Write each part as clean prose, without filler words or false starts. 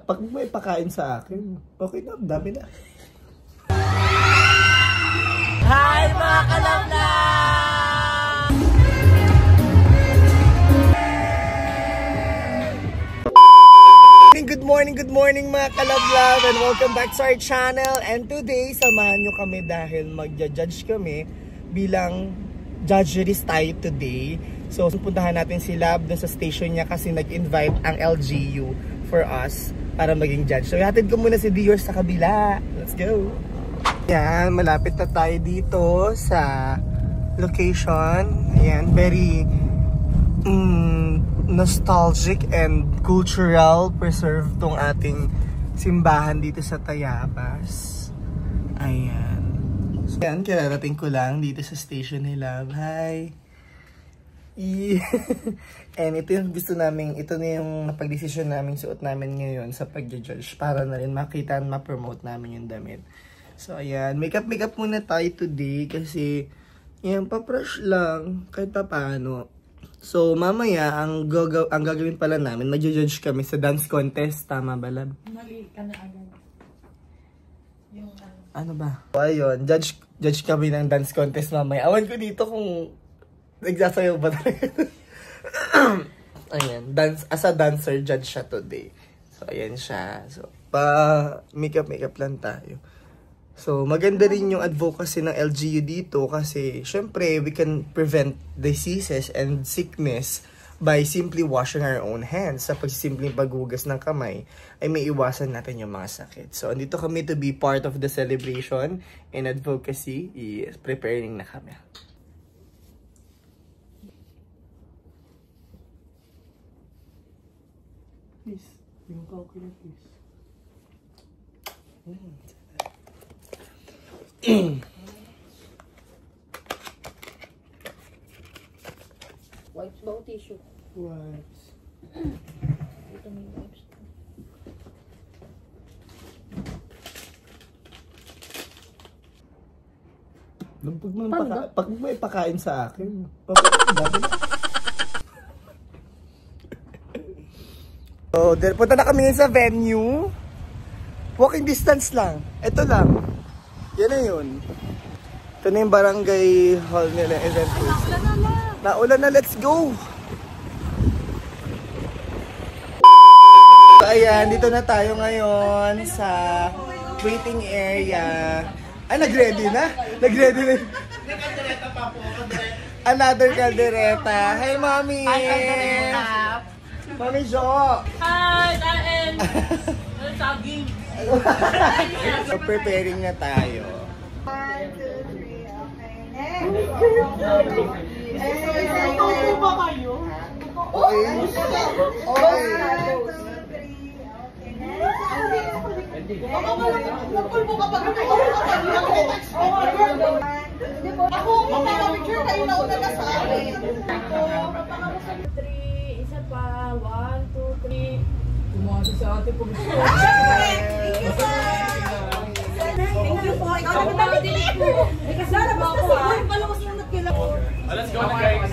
Pag may pakain sa akin, okay na, dami na. Hi mga kalabla! Good morning mga kalabla! And welcome back to our channel. And today, samahan nyo kami dahil magja-judge kami bilang judgeries tayo today. So, puntahan natin si Lab dun sa station niya kasi nag-invite ang LGU for us para maging judge. So, ihatid ko muna si Dior sa kabila. Let's go! Yan, malapit na tayo dito sa location. Ayan, very nostalgic and cultural preserve tong ating simbahan dito sa Tayabas. Ayan. So, yan, kararating ko lang dito sa station ni Love. Hi! And ito yung gusto namin, ito na yung napag-desisyon namin suot namin ngayon sa pag-judge para na rin makita at ma-promote namin yung damit. So ayan, makeup muna tayo today kasi yan, pa-brush lang kahit pa paano. So mamaya, ang gagawin pala namin, mag-judge kami sa dance contest, tama ba Lab? Mali ka na agad. Yung ano ba? So ayun, judge kami ng dance contest mamaya. Awan ko dito kung nagsasayaw ba talaga. Ayan, as a dancer, judge siya today. So, ayan siya. So, makeup lang tayo. So, maganda rin yung advocacy ng LGU dito kasi, syempre, we can prevent diseases and sickness by simply washing our own hands. Sa pagsisimpleng paghugas ng kamay, ay may iwasan natin yung mga sakit. So, andito kami to be part of the celebration and advocacy. Yes, preparing na kami. Please, yung calculate please. wipes ba o tissue? Wipes. Ito may wipes. Pag may pakain sa akin, okay, dami na. So, punta na kami sa venue. Walking distance lang. Ito lang. Yan na yun. Ito na yung barangay hall nila. Event hall. Naulan na, let's go! So, ayan, dito na tayo ngayon sa waiting area. Ay, nag-ready na? Nag-ready na. Another caldereta. Hey, Mommy! Hi, caldereta! Mami Jo! Hi! Kain! Saging! So, preparing na tayo. 1, 2, 3, okay. Next! Tuto ba kayo? Okay. Okay. 1, 2, 3, okay. Next! Nagpulpo ka pag ako, magpapapicture kayo na una na sa akin. 3, isa pa. 1, 2, 3. Tumasa sa ate po. Thank you po. Ikaw na nabili po. Kasi nalabas na siya. Palawas na nagkila po. Let's go na guys.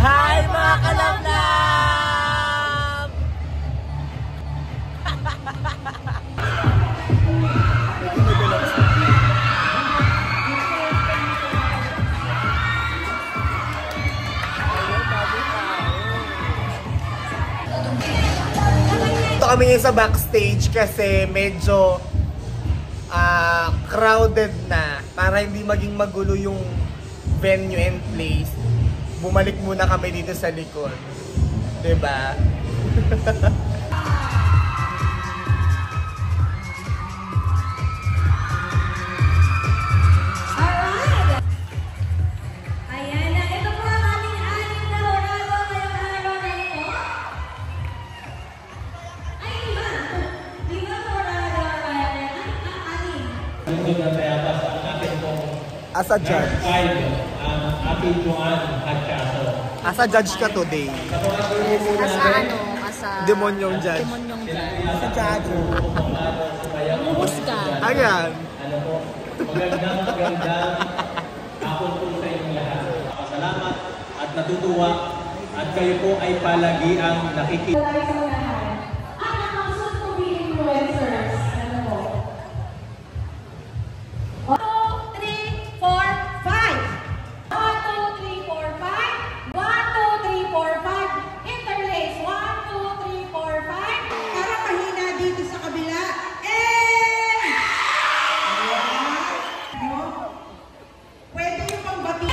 Hi mga kalabla! Ito kami ngayon sa backstage kasi medyo crowded na. Para hindi maging magulo yung venue and place, bumalik muna kami dito sa likod. Diba? Ayan na, ito po ang ating anim na horado ngayong araw na ito. Ay, lima horado kaya ang anim. Hindi na Tayabas ang ating pong As a judge. ating Juan Hatchaso. As a judge ka today. As a ano? As sa Demonyong judge. Demonyong judge. Sa judge. Umuhusga. Ayan. magandang hapon po sa inyong lahat. Pasalamat at natutuwa at kayo po ay palagi ang nakikita. At ang soon-to-be influencers. Ano po? 1, 2, 3, 4, 5. 1, 2, 3, 4, 5. 1, 2, 3, 4, 5. Interlace. 1, 2, 3, 4, 5. Para mahina dito sa kabila. Pwede yung pambati.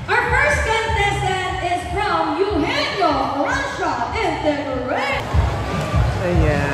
Our first contestant is from Eugenio, Russia. Integrate. Ayan.